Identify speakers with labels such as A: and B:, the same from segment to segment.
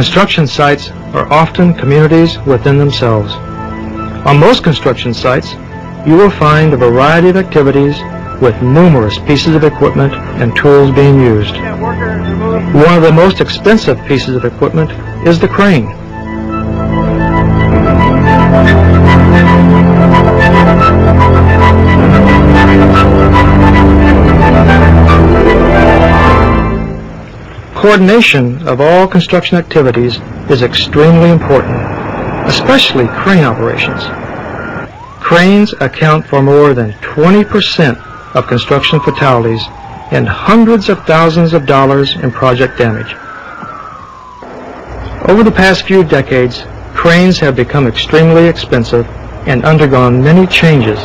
A: Construction sites are often communities within themselves. On most construction sites, you will find a variety of activities with numerous pieces of equipment and tools being used. One of the most expensive pieces of equipment is the crane. Coordination of all construction activities is extremely important, especially crane operations. Cranes account for more than 20% of construction fatalities and hundreds of thousands of dollars in project damage. Over the past few decades, cranes have become extremely expensive and undergone many changes,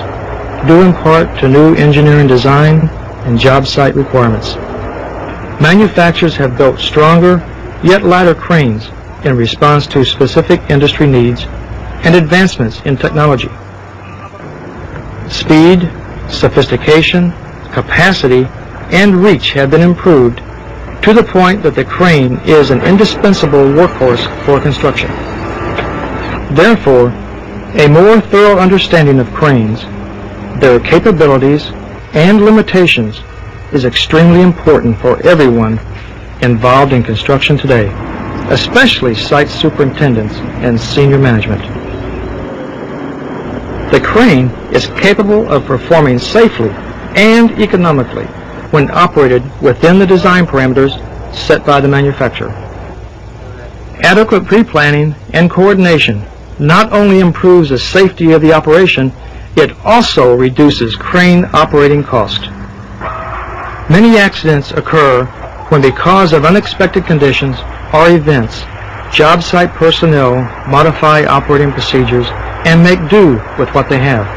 A: due in part to new engineering design and job site requirements. Manufacturers have built stronger, yet lighter cranes in response to specific industry needs and advancements in technology. Speed, sophistication, capacity, and reach have been improved to the point that the crane is an indispensable workhorse for construction. Therefore, a more thorough understanding of cranes, their capabilities, and limitations is extremely important for everyone involved in construction today, especially site superintendents and senior management. The crane is capable of performing safely and economically when operated within the design parameters set by the manufacturer. Adequate pre-planning and coordination not only improves the safety of the operation, it also reduces crane operating cost. Many accidents occur when, because of unexpected conditions or events, job site personnel modify operating procedures and make do with what they have.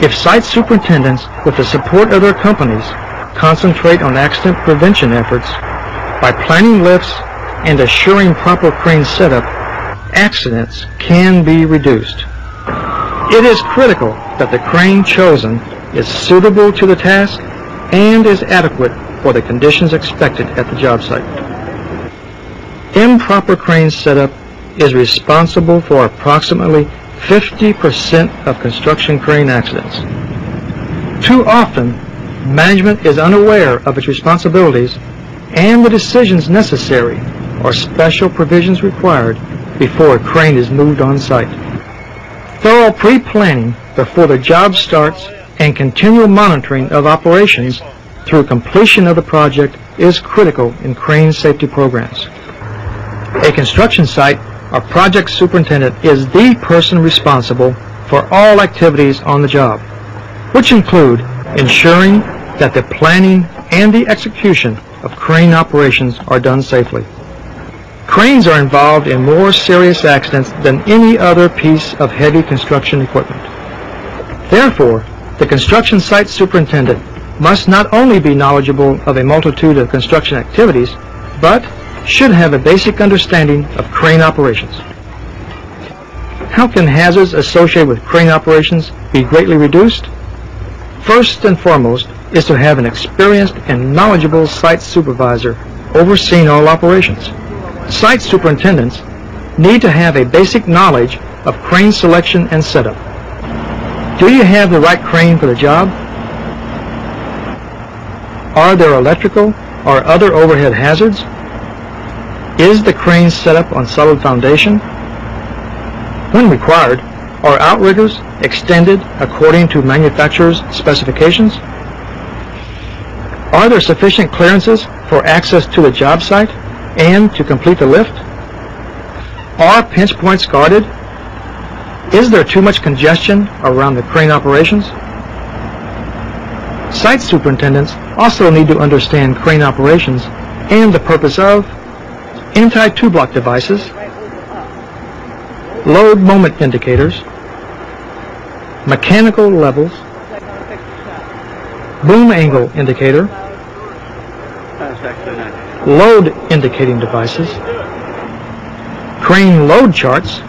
A: If site superintendents, with the support of their companies, concentrate on accident prevention efforts by planning lifts and assuring proper crane setup, accidents can be reduced. It is critical that the crane chosen is suitable to the task and is adequate for the conditions expected at the job site. Improper crane setup is responsible for approximately 50% of construction crane accidents. Too often, management is unaware of its responsibilities and the decisions necessary or special provisions required before a crane is moved on site. Thorough pre-planning before the job starts and continual monitoring of operations through completion of the project is critical in crane safety programs. A construction site or project superintendent is the person responsible for all activities on the job, which include ensuring that the planning and the execution of crane operations are done safely. Cranes are involved in more serious accidents than any other piece of heavy construction equipment. Therefore, the construction site superintendent must not only be knowledgeable of a multitude of construction activities, but should have a basic understanding of crane operations. How can hazards associated with crane operations be greatly reduced? First and foremost is to have an experienced and knowledgeable site supervisor overseeing all operations. Site superintendents need to have a basic knowledge of crane selection and setup. Do you have the right crane for the job? Are there electrical or other overhead hazards? Is the crane set up on solid foundation? When required, are outriggers extended according to manufacturer's specifications? Are there sufficient clearances for access to the job site and to complete the lift? Are pinch points guarded? Is there too much congestion around the crane operations? Site superintendents also need to understand crane operations and the purpose of anti-two-block devices, load moment indicators, mechanical levels, boom angle indicator, load indicating devices, crane load charts,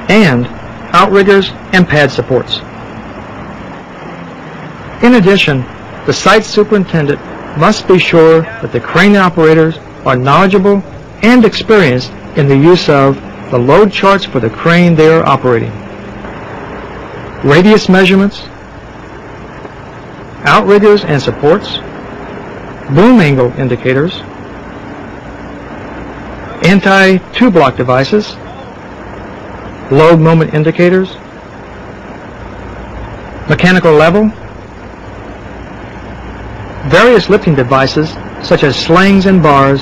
A: and outriggers and pad supports. In addition, the site superintendent must be sure that the crane operators are knowledgeable and experienced in the use of the load charts for the crane they are operating, radius measurements, outriggers and supports, boom angle indicators, anti-two-block devices, load moment indicators, mechanical level, various lifting devices such as slings and bars,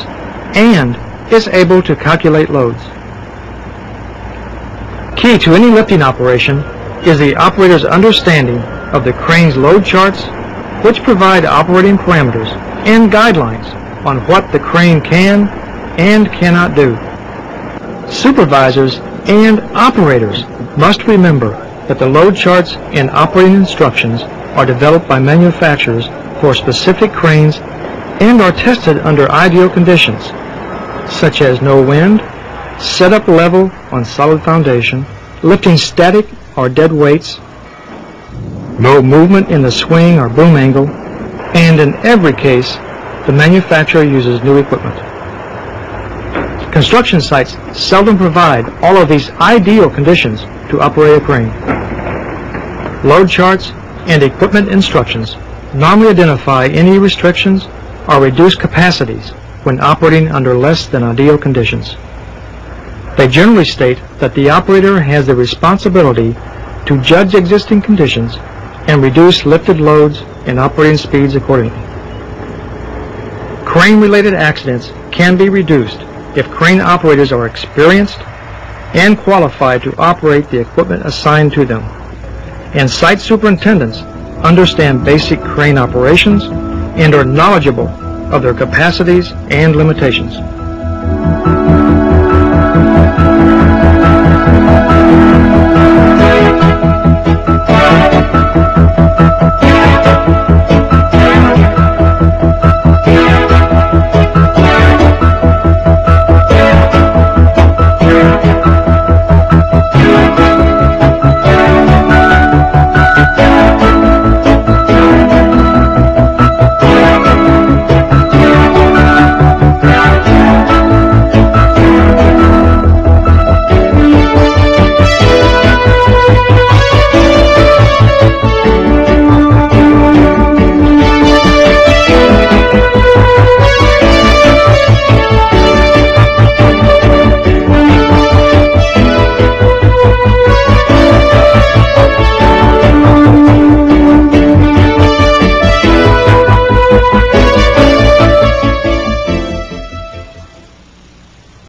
A: and is able to calculate loads. Key to any lifting operation is the operator's understanding of the crane's load charts, which provide operating parameters and guidelines on what the crane can and cannot do. Supervisors and operators must remember that the load charts and operating instructions are developed by manufacturers for specific cranes and are tested under ideal conditions, such as no wind, setup level on solid foundation, lifting static or dead weights, no movement in the swing or boom angle, and in every case, the manufacturer uses new equipment. Construction sites seldom provide all of these ideal conditions to operate a crane. Load charts and equipment instructions normally identify any restrictions or reduced capacities when operating under less than ideal conditions. They generally state that the operator has the responsibility to judge existing conditions and reduce lifted loads and operating speeds accordingly. Crane-related accidents can be reduced if crane operators are experienced and qualified to operate the equipment assigned to them, and site superintendents understand basic crane operations and are knowledgeable of their capacities and limitations.